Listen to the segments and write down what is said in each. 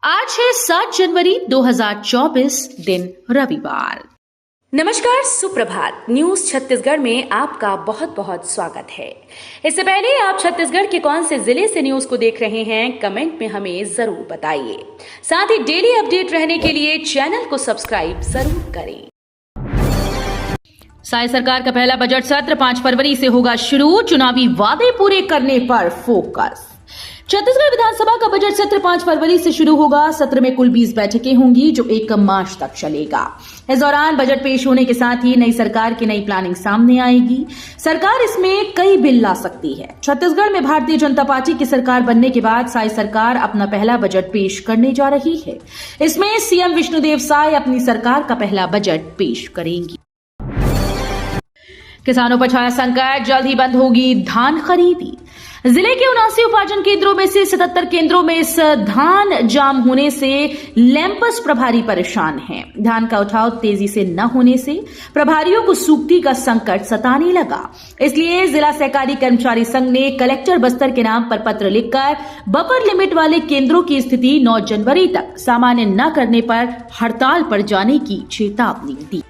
आज है 7 जनवरी 2024 दिन रविवार। नमस्कार, सुप्रभात। न्यूज छत्तीसगढ़ में आपका बहुत बहुत स्वागत है। इससे पहले आप छत्तीसगढ़ के कौन से जिले से न्यूज को देख रहे हैं, कमेंट में हमें जरूर बताइए। साथ ही डेली अपडेट रहने के लिए चैनल को सब्सक्राइब जरूर करें। साई सरकार का पहला बजट सत्र 5 फरवरी से होगा शुरू, चुनावी वादे पूरे करने पर फोकस। छत्तीसगढ़ विधानसभा का बजट सत्र 5 फरवरी से शुरू होगा। सत्र में कुल 20 बैठकें होंगी जो 1 मार्च तक चलेगा। इस दौरान बजट पेश होने के साथ ही नई सरकार की नई प्लानिंग सामने आएगी। सरकार इसमें कई बिल ला सकती है। छत्तीसगढ़ में भारतीय जनता पार्टी की सरकार बनने के बाद साई सरकार अपना पहला बजट पेश करने जा रही है। इसमें सीएम विष्णुदेव साय अपनी सरकार का पहला बजट पेश करेंगी। किसानों पर छाया संकट, जल्द ही बंद होगी धान खरीदी। जिले के 79 उपार्जन केंद्रों में से 77 केंद्रों में इस धान जाम होने से लैंपस प्रभारी परेशान हैं। धान का उठाव तेजी से न होने से प्रभारियों को सूखती का संकट सताने लगा। इसलिए जिला सहकारी कर्मचारी संघ ने कलेक्टर बस्तर के नाम पर पत्र लिखकर बफर लिमिट वाले केंद्रों की स्थिति 9 जनवरी तक सामान्य न करने पर हड़ताल पर जाने की चेतावनी दी।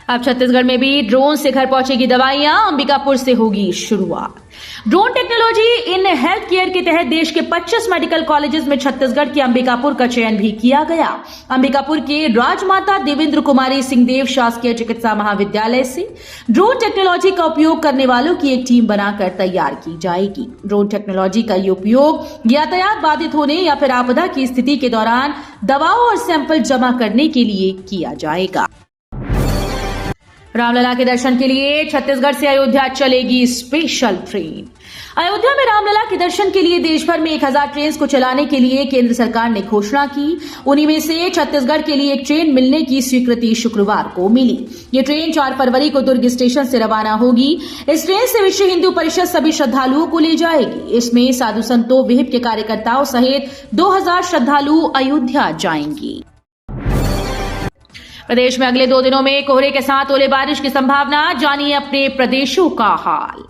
अब छत्तीसगढ़ में भी ड्रोन से घर पहुंचेगी दवाइयां, अंबिकापुर से होगी शुरुआत। Drone technology in health care के तहत देश के 25 मेडिकल कॉलेजेस में छत्तीसगढ़ के अंबिकापुर का चयन भी किया गया। अंबिकापुर के राजमाता देवेंद्र कुमारी सिंहदेव शासकीय चिकित्सा महाविद्यालय से ड्रोन टेक्नोलॉजी का उपयोग करने वालों की एक टीम बनाकर तैयार की जाएगी। ड्रोन टेक्नोलॉजी का ये उपयोग यातायात बाधित होने या फिर आपदा की स्थिति के दौरान दवाओं और सैंपल जमा करने के लिए किया जाएगा। रामलला के दर्शन के लिए छत्तीसगढ़ से अयोध्या चलेगी स्पेशल ट्रेन। अयोध्या में रामलला के दर्शन के लिए देश भर में 1000 ट्रेन को चलाने के लिए केंद्र सरकार ने घोषणा की। उन्हीं में से छत्तीसगढ़ के लिए एक ट्रेन मिलने की स्वीकृति शुक्रवार को मिली। ये ट्रेन 4 फरवरी को दुर्ग स्टेशन से रवाना होगी। इस ट्रेन से विश्व हिंदू परिषद सभी श्रद्धालुओं को ले जाएगी। इसमें साधु संतों, विहिप के कार्यकर्ताओं सहित 2000 श्रद्धालु अयोध्या जाएंगी। प्रदेश में अगले 2 दिनों में कोहरे के साथ ओले बारिश की संभावना, जानिए अपने प्रदेशों का हाल।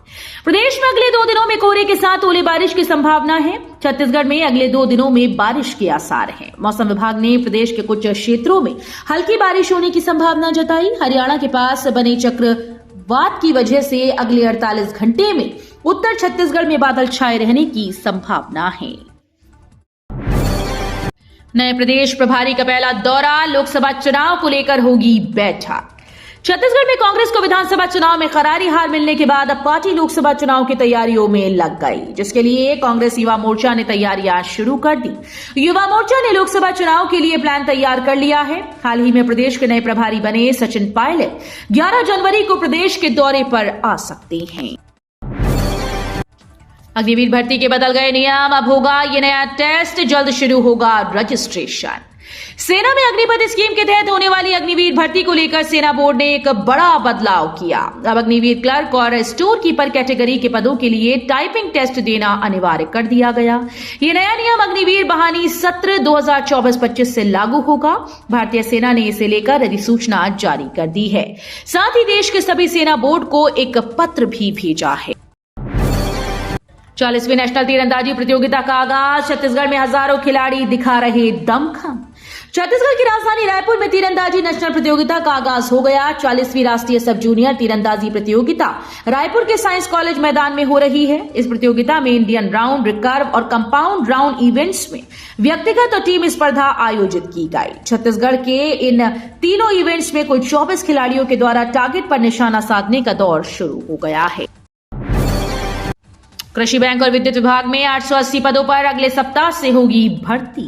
प्रदेश में अगले 2 दिनों में कोहरे के साथ ओले बारिश की संभावना है। छत्तीसगढ़ में अगले 2 दिनों में बारिश के आसार हैं। मौसम विभाग ने प्रदेश के कुछ क्षेत्रों में हल्की बारिश होने की संभावना जताई। हरियाणा के पास बने चक्रवात की वजह से अगले 48 घंटे में उत्तर छत्तीसगढ़ में बादल छाए रहने की संभावना है। नए प्रदेश प्रभारी का पहला दौरा, लोकसभा चुनाव को लेकर होगी बैठक। छत्तीसगढ़ में कांग्रेस को विधानसभा चुनाव में करारी हार मिलने के बाद अब पार्टी लोकसभा चुनाव की तैयारियों में लग गई, जिसके लिए कांग्रेस युवा मोर्चा ने तैयारियां शुरू कर दी। युवा मोर्चा ने लोकसभा चुनाव के लिए प्लान तैयार कर लिया है। हाल ही में प्रदेश के नए प्रभारी बने सचिन पायलट 11 जनवरी को प्रदेश के दौरे पर आ सकते हैं। अग्निवीर भर्ती के बदल गए नियम, अब होगा ये नया टेस्ट, जल्द शुरू होगा रजिस्ट्रेशन। सेना में अग्निपथ स्कीम के तहत होने वाली अग्निवीर भर्ती को लेकर सेना बोर्ड ने एक बड़ा बदलाव किया। अब अग्निवीर क्लर्क और स्टोर कीपर कैटेगरी के पदों के लिए टाइपिंग टेस्ट देना अनिवार्य कर दिया गया। ये नया नियम अग्निवीर बहाली सत्र 2024-25 से लागू होगा। भारतीय सेना ने इसे लेकर अधिसूचना जारी कर दी है। साथ ही देश के सभी सेना बोर्ड को एक पत्र भी भेजा है। 40वीं नेशनल तीरंदाजी प्रतियोगिता का आगाज, छत्तीसगढ़ में हजारों खिलाड़ी दिखा रहे दमखम। छत्तीसगढ़ की राजधानी रायपुर में तीरंदाजी नेशनल प्रतियोगिता का आगाज हो गया। 40वीं राष्ट्रीय सब जूनियर तीरंदाजी प्रतियोगिता रायपुर के साइंस कॉलेज मैदान में हो रही है। इस प्रतियोगिता में इंडियन राउंड, रिकर्व और कंपाउंड राउंड इवेंट्स में व्यक्तिगत और टीम स्पर्धा आयोजित की गई। छत्तीसगढ़ के इन तीनों इवेंट्स में कुल 24 खिलाड़ियों के द्वारा टारगेट पर निशाना साधने का दौर शुरू हो गया है। कृषि बैंक और विद्युत विभाग में 880 पदों पर अगले सप्ताह से होगी भर्ती।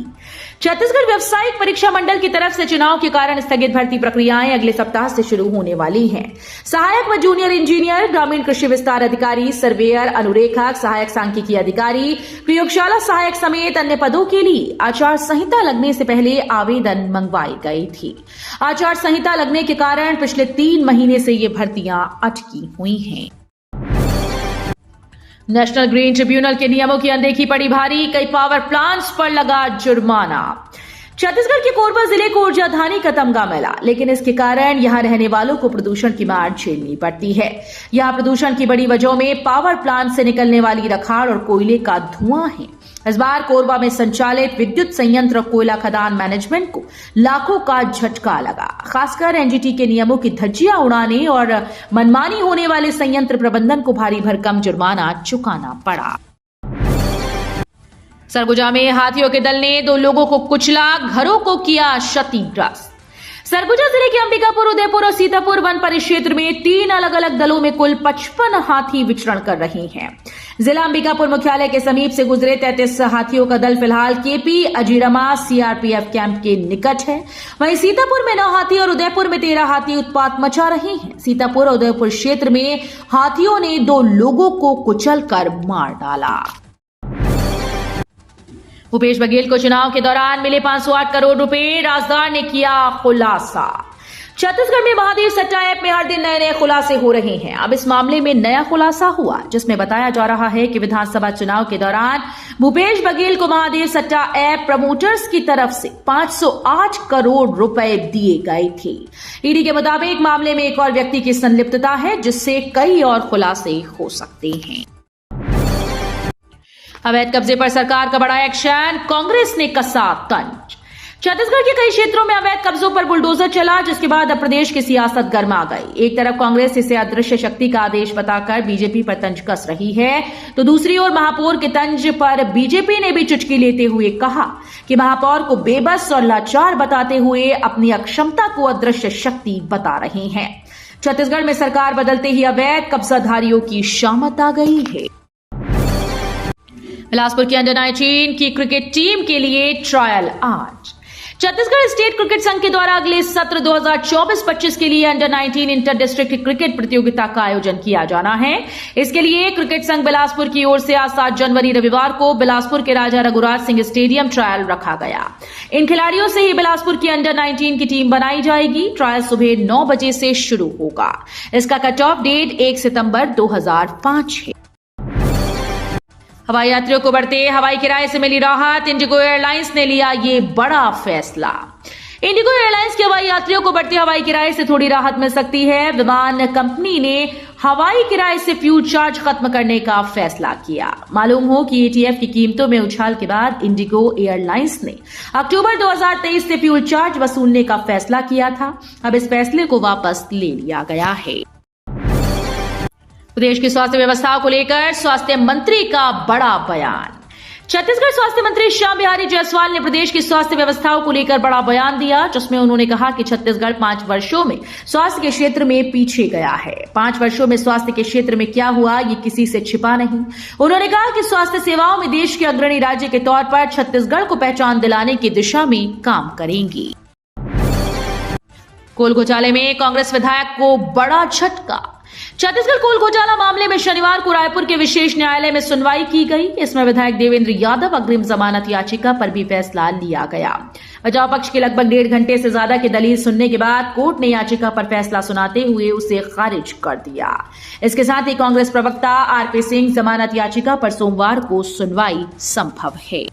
छत्तीसगढ़ व्यावसायिक परीक्षा मंडल की तरफ से चुनाव के कारण स्थगित भर्ती प्रक्रियाएं अगले सप्ताह से शुरू होने वाली हैं। सहायक व जूनियर इंजीनियर, ग्रामीण कृषि विस्तार अधिकारी, सर्वेयर, अनुरेखक, सहायक सांख्यिकी अधिकारी, प्रयोगशाला सहायक समेत अन्य पदों के लिए आचार संहिता लगने से पहले आवेदन मंगवाई गई थी। आचार संहिता लगने के कारण पिछले 3 महीने से ये भर्तियां अटकी हुई हैं। नेशनल ग्रीन ट्रिब्यूनल के नियमों की अनदेखी पड़ी भारी, कई पावर प्लांट्स पर लगा जुर्माना। छत्तीसगढ़ के कोरबा जिले को ऊर्जा धानी का तमगा मिला, लेकिन इसके कारण यहां रहने वालों को प्रदूषण की मार झेलनी पड़ती है। यहां प्रदूषण की बड़ी वजहों में पावर प्लांट से निकलने वाली रखाड़ और कोयले का धुआं है। इस बार कोरबा में संचालित विद्युत संयंत्र कोयला खदान मैनेजमेंट को लाखों का झटका लगा। खासकर एनजीटी के नियमों की धज्जियां उड़ाने और मनमानी होने वाले संयंत्र प्रबंधन को भारी भरकम जुर्माना चुकाना पड़ा। सरगुजा में हाथियों के दल ने 2 लोगों को कुचला, घरों को किया क्षतिग्रस्त। सरगुजा जिले के अंबिकापुर, उदयपुर और सीतापुर वन परिक्षेत्र में 3 अलग अलग दलों में कुल 55 हाथी विचरण कर रहे हैं। जिला अंबिकापुर मुख्यालय के समीप से गुजरे 33 हाथियों का दल फिलहाल केपी अजीरमा सीआरपीएफ कैंप के निकट है। वहीं सीतापुर में 9 हाथी और उदयपुर में 13 हाथी उत्पात मचा रहे हैं। सीतापुर और उदयपुर क्षेत्र में हाथियों ने 2 लोगों को कुचलकर मार डाला। भूपेश बघेल को चुनाव के दौरान मिले 508 करोड़ रुपए, राजदार ने किया खुलासा। छत्तीसगढ़ में महादेव सट्टा ऐप में हर दिन नए नए खुलासे हो रहे हैं। अब इस मामले में नया खुलासा हुआ, जिसमें बताया जा रहा है कि विधानसभा चुनाव के दौरान भूपेश बघेल को महादेव सट्टा ऐप प्रमोटर्स की तरफ से 508 करोड़ रुपए दिए गए थे। ईडी के मुताबिक मामले में एक और व्यक्ति की संलिप्तता है, जिससे कई और खुलासे हो सकते हैं। अवैध कब्जे पर सरकार का बड़ा एक्शन, कांग्रेस ने कसा तंज। छत्तीसगढ़ के कई क्षेत्रों में अवैध कब्जों पर बुलडोजर चला, जिसके बाद अब प्रदेश की सियासत गर्मा गई। एक तरफ कांग्रेस इसे अदृश्य शक्ति का आदेश बताकर बीजेपी पर तंज कस रही है, तो दूसरी ओर महापौर के तंज पर बीजेपी ने भी चुटकी लेते हुए कहा कि महापौर को बेबस और लाचार बताते हुए अपनी अक्षमता को अदृश्य शक्ति बता रहे हैं। छत्तीसगढ़ में सरकार बदलते ही अवैध कब्जाधारियों की शामत आ गई है। बिलासपुर की अंडर 19 की क्रिकेट टीम के लिए ट्रायल आज। छत्तीसगढ़ स्टेट क्रिकेट संघ के द्वारा अगले सत्र 2024-25 के लिए अंडर 19 इंटर डिस्ट्रिक्ट क्रिकेट प्रतियोगिता का आयोजन किया जाना है। इसके लिए क्रिकेट संघ बिलासपुर की ओर से आज 7 जनवरी रविवार को बिलासपुर के राजा रघुराज सिंह स्टेडियम ट्रायल रखा गया। इन खिलाड़ियों से ही बिलासपुर की अंडर 19 की टीम बनाई जाएगी। ट्रायल सुबह 9 बजे से शुरू होगा। इसका कट ऑफ डेट 1 सितंबर 2005 है। हवाई यात्रियों को बढ़ते हवाई किराए से मिली राहत, इंडिगो एयरलाइंस ने लिया ये बड़ा फैसला। इंडिगो एयरलाइंस के हवाई यात्रियों को बढ़ते हवाई किराए से थोड़ी राहत मिल सकती है। विमान कंपनी ने हवाई किराए से फ्यूल चार्ज खत्म करने का फैसला किया। मालूम हो कि एटीएफ की कीमतों में उछाल के बाद इंडिगो एयरलाइंस ने अक्टूबर 2023 से फ्यूल चार्ज वसूलने का फैसला किया था। अब इस फैसले को वापस ले लिया गया है। प्रदेश की स्वास्थ्य व्यवस्था को लेकर स्वास्थ्य मंत्री का बड़ा बयान। छत्तीसगढ़ स्वास्थ्य मंत्री श्याम बिहारी जायसवाल ने प्रदेश की स्वास्थ्य व्यवस्थाओं को लेकर बड़ा बयान दिया, जिसमें उन्होंने कहा कि छत्तीसगढ़ 5 वर्षों में स्वास्थ्य के क्षेत्र में पीछे गया है। 5 वर्षों में स्वास्थ्य के क्षेत्र में क्या हुआ, ये किसी से छिपा नहीं। उन्होंने कहा कि स्वास्थ्य सेवाओं में देश के अग्रणी राज्य के तौर पर छत्तीसगढ़ को पहचान दिलाने की दिशा में काम करेंगी। कोल घोटाले में कांग्रेस विधायक को बड़ा झटका। छत्तीसगढ़ कोल घोटाला मामले में शनिवार को रायपुर के विशेष न्यायालय में सुनवाई की गई। इसमें विधायक देवेंद्र यादव अग्रिम जमानत याचिका पर भी फैसला लिया गया। बचाव पक्ष के लगभग 1.5 घंटे से ज्यादा की दलील सुनने के बाद कोर्ट ने याचिका पर फैसला सुनाते हुए उसे खारिज कर दिया। इसके साथ ही कांग्रेस प्रवक्ता आरपी सिंह जमानत याचिका पर सोमवार को सुनवाई संभव है।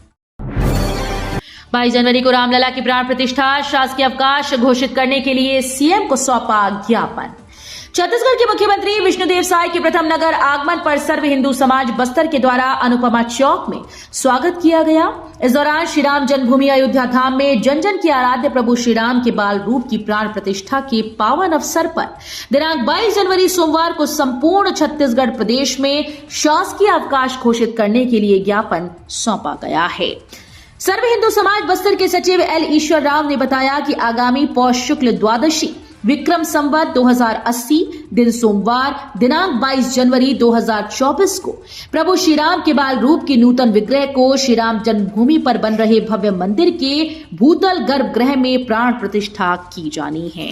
22 जनवरी को रामलला की प्राण प्रतिष्ठा, शासकीय अवकाश घोषित करने के लिए सीएम को सौंपा ज्ञापन। छत्तीसगढ़ के मुख्यमंत्री विष्णुदेव साय के प्रथम नगर आगमन पर सर्व हिंदू समाज बस्तर के द्वारा अनुपमा चौक में स्वागत किया गया। इस दौरान श्री राम जन्मभूमि अयोध्या धाम में जन जन के आराध्य प्रभु श्री राम के बाल रूप की प्राण प्रतिष्ठा के पावन अवसर पर दिनांक 22 जनवरी सोमवार को संपूर्ण छत्तीसगढ़ प्रदेश में शासकीय अवकाश घोषित करने के लिए ज्ञापन सौंपा गया है। सर्व हिंदू समाज बस्तर के सचिव एल ईश्वर राव ने बताया कि आगामी पौष शुक्ल द्वादशी विक्रम संवत 2080 दिन सोमवार दिनांक 22 जनवरी 2024 को प्रभु श्री राम के बाल रूप के नूतन विग्रह को श्री राम जन्मभूमि पर बन रहे भव्य मंदिर के भूतल गर्भगृह में प्राण प्रतिष्ठा की जानी है।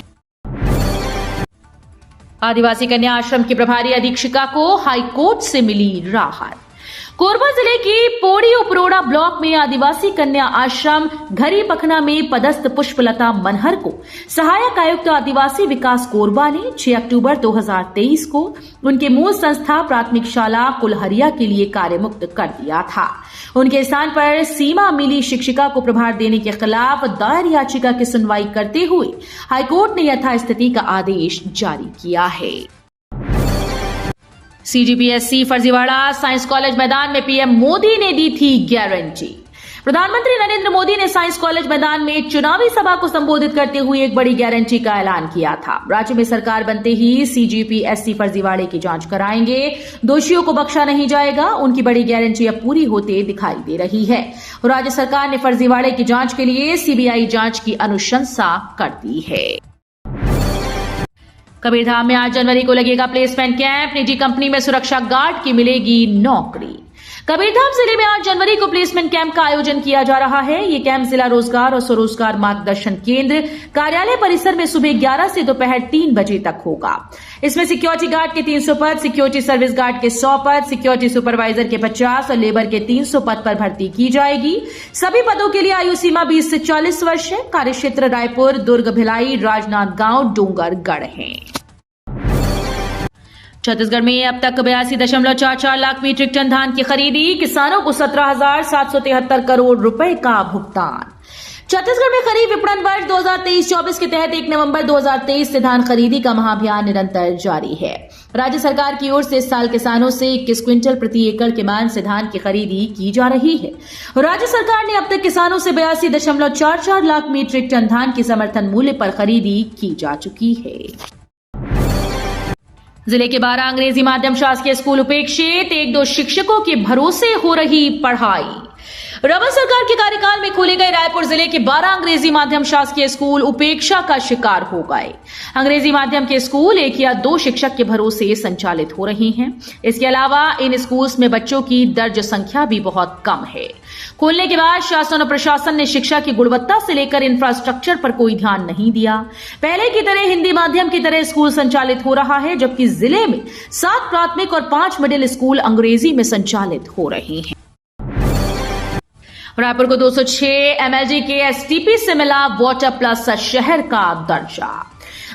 आदिवासी कन्या आश्रम की प्रभारी अधीक्षिका को हाईकोर्ट से मिली राहत। कोरबा जिले के पोड़ी उपरोड़ा ब्लॉक में आदिवासी कन्या आश्रम घरी पखना में पदस्थ पुष्पलता मनहर को सहायक आयुक्त आदिवासी विकास कोरबा ने 6 अक्टूबर 2023 को उनके मूल संस्था प्राथमिक शाला कुलहरिया के लिए कार्यमुक्त कर दिया था। उनके स्थान पर सीमा मिली शिक्षिका को प्रभार देने के खिलाफ दायर याचिका की सुनवाई करते हुए हाईकोर्ट ने यथास्थिति का आदेश जारी किया है। सीजीपीएससी फर्जीवाड़ा, साइंस कॉलेज मैदान में पीएम मोदी ने दी थी गारंटी। प्रधानमंत्री नरेंद्र मोदी ने साइंस कॉलेज मैदान में चुनावी सभा को संबोधित करते हुए एक बड़ी गारंटी का ऐलान किया था। राज्य में सरकार बनते ही सीजीपीएससी फर्जीवाड़े की जांच कराएंगे, दोषियों को बख्शा नहीं जाएगा। उनकी बड़ी गारंटी अब पूरी होते दिखाई दे रही है। राज्य सरकार ने फर्जीवाड़े की जांच के लिए सीबीआई जांच की अनुशंसा कर दी है। कबीरधाम में 8 जनवरी को लगेगा प्लेसमेंट कैंप। निजी कंपनी में सुरक्षा गार्ड की मिलेगी नौकरी। कबीरधाम जिले में 8 जनवरी को प्लेसमेंट कैंप का आयोजन किया जा रहा है। ये कैंप जिला रोजगार और स्वरोजगार मार्गदर्शन केंद्र कार्यालय परिसर में सुबह 11 से दोपहर 3 बजे तक होगा। इसमें सिक्योरिटी गार्ड के 300 पद, सिक्योरिटी सर्विस गार्ड के 100 पद, सिक्योरिटी सुपरवाइजर के 50 और लेबर के 300 पद पर भर्ती की जाएगी। सभी पदों के लिए आयु सीमा 20 से 40 वर्ष है। कार्यक्षेत्र रायपुर, दुर्ग, भिलाई, राजनांदगांव, डोंगरगढ़ है। छत्तीसगढ़ में अब तक 82.44 लाख मीट्रिक टन धान की खरीदी, किसानों को 17,773 करोड़ रुपए का भुगतान। छत्तीसगढ़ में खरीफ विपणन वर्ष 2023-24 के तहत 1 नवंबर 2023 से धान खरीदी का महाअभियान निरंतर जारी है। राज्य सरकार की ओर से इस साल किसानों से 21 क्विंटल प्रति एकड़ के मान से धान की खरीदी की जा रही है। राज्य सरकार ने अब तक किसानों से 82.44 लाख मीट्रिक टन धान की समर्थन मूल्य पर खरीदी की जा चुकी है। जिले के 12 अंग्रेजी माध्यम शासकीय स्कूल उपेक्षित, 1-2 शिक्षकों के भरोसे हो रही पढ़ाई। रबर सरकार के कार्यकाल में खोले गए रायपुर जिले के 12 अंग्रेजी माध्यम शासकीय स्कूल उपेक्षा का शिकार हो गए। अंग्रेजी माध्यम के स्कूल 1 या 2 शिक्षक के भरोसे संचालित हो रहे हैं। इसके अलावा इन स्कूल्स में बच्चों की दर्ज संख्या भी बहुत कम है। खोलने के बाद शासन और प्रशासन ने शिक्षा की गुणवत्ता से लेकर इंफ्रास्ट्रक्चर पर कोई ध्यान नहीं दिया। पहले की तरह हिंदी माध्यम की तरह स्कूल संचालित हो रहा है, जबकि जिले में 7 प्राथमिक और 5 मिडिल स्कूल अंग्रेजी में संचालित हो रहे हैं। रायपुर को 206 एमएलडी के एसटीपी से मिला वाटर प्लस शहर का दर्जा।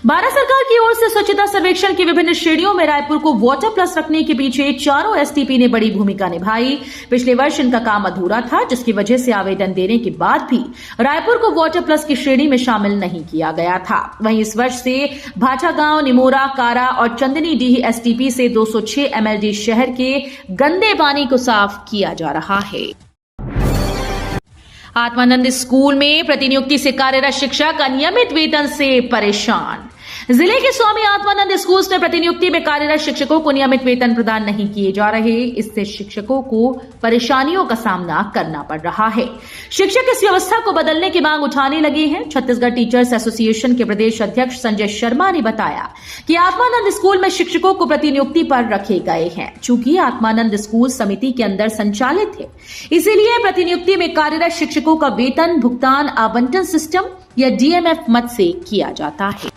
भारत सरकार की ओर से स्वच्छता सर्वेक्षण की विभिन्न श्रेणियों में रायपुर को वाटर प्लस रखने के पीछे चारों एसटीपी ने बड़ी भूमिका निभाई। पिछले वर्ष इनका काम अधूरा था, जिसकी वजह से आवेदन देने के बाद भी रायपुर को वाटर प्लस की श्रेणी में शामिल नहीं किया गया था। वहीं इस वर्ष से भाटागांव, निमोरा, कारा और चंदनी डीह एसटीपी से 206 एमएलडी शहर के गंदे पानी को साफ किया जा रहा है। आत्मानंद स्कूल में प्रतिनियुक्ति से कार्यरत शिक्षक अनियमित वेतन से परेशान। जिले के स्वामी आत्मानंद स्कूल्स में प्रतिनियुक्ति में कार्यरत शिक्षकों को नियमित वेतन प्रदान नहीं किए जा रहे। इससे शिक्षकों को परेशानियों का सामना करना पड़ रहा है। शिक्षक इस व्यवस्था को बदलने की मांग उठाने लगे हैं। छत्तीसगढ़ टीचर्स एसोसिएशन के प्रदेश अध्यक्ष संजय शर्मा ने बताया कि आत्मानंद स्कूल में शिक्षकों को प्रतिनियुक्ति पर रखे गए हैं। चूंकि आत्मानंद स्कूल समिति के अंदर संचालित है, इसीलिए प्रतिनियुक्ति में कार्यरत शिक्षकों का वेतन भुगतान आवंटन सिस्टम या डीएमएफ मद से किया जाता है।